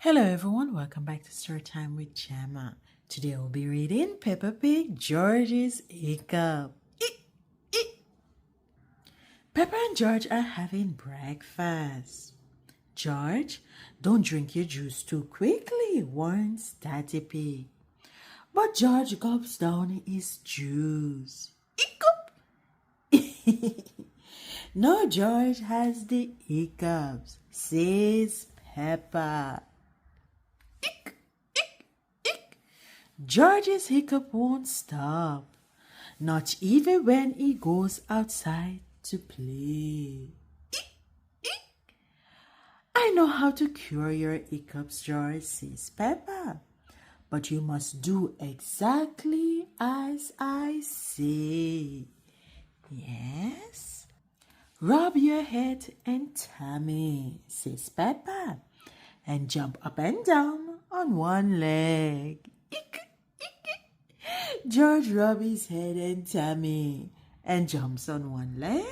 Hello everyone, welcome back to Storytime with Gemma. Today we'll be reading Peppa Pig, George's Hiccup. Peppa and George are having breakfast. George, don't drink your juice too quickly, warns Daddy Pig. But George gulps down his juice. Hiccup! No, George has the hiccups, says Peppa. George's hiccup won't stop, not even when he goes outside to play. I know how to cure your hiccups, George, says Peppa, but you must do exactly as I say. Yes? Rub your head and tummy, says Peppa, and jump up and down on one leg. George rubs his head and tummy and jumps on one leg.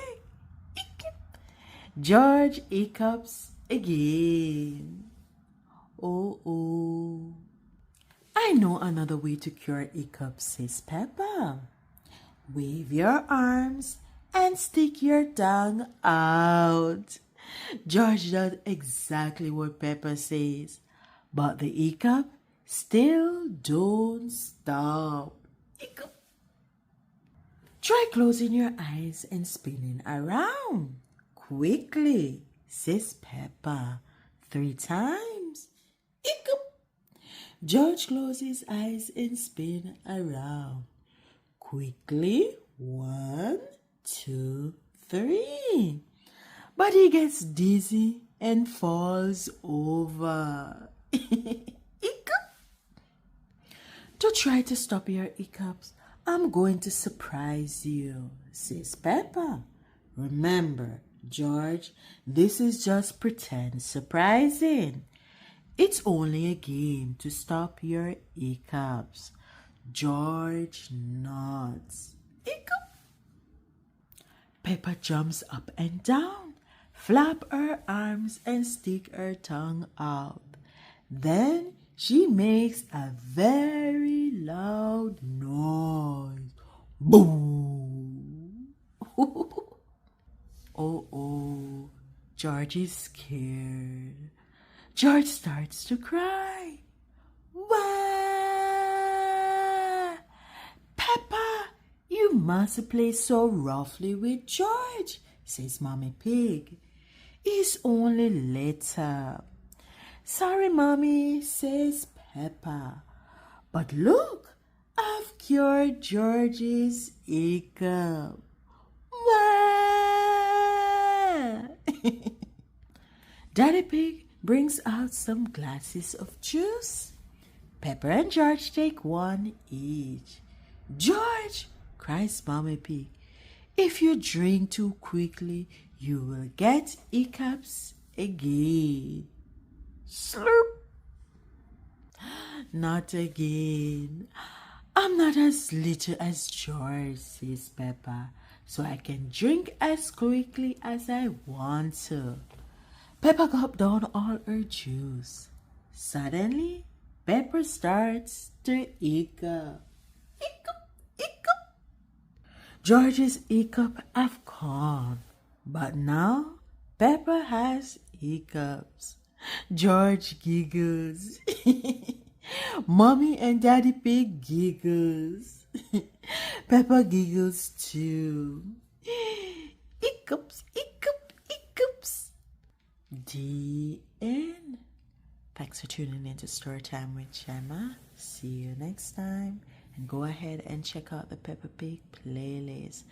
George hiccups again. Oh. I know another way to cure hiccups, says Peppa. Wave your arms and stick your tongue out. George does exactly what Peppa says, but the hiccup still don't stop. Hiccup. Try closing your eyes and spinning around. Quickly, says Peppa 3 times. Hiccup. George closes his eyes and spin around. Quickly, 1, 2, 3. But he gets dizzy and falls over. To try to stop your hiccups, I'm going to surprise you, says Peppa. Remember, George, this is just pretend surprising. It's only a game to stop your hiccups. George nods. Hiccup. Peppa jumps up and down, flap her arms and stick her tongue out. Then she makes a very loud noise. Boom! Oh, George is scared. George starts to cry. Wah! Peppa, you mustn't play so roughly with George, says Mommy Pig. He's only little. Sorry, Mommy, says Peppa. But look, I've cured George's hiccup. Wah! Daddy Pig brings out some glasses of juice. Peppa and George take one each. George, cries Mommy Pig, if you drink too quickly, you will get hiccups again. Slurp. Not again. I'm not as little as George, says Peppa, so I can drink as quickly as I want to. Peppa gulped down all her juice. Suddenly, Peppa starts to hiccup. Hiccup, hiccup. George's hiccup have gone, but now Peppa has hiccups. George giggles. Mommy and Daddy Pig giggles. Peppa giggles too. Hiccups, hiccup, hiccups. The end. Thanks for tuning in to Storytime with Gemma. See you next time. And go ahead and check out the Peppa Pig playlist.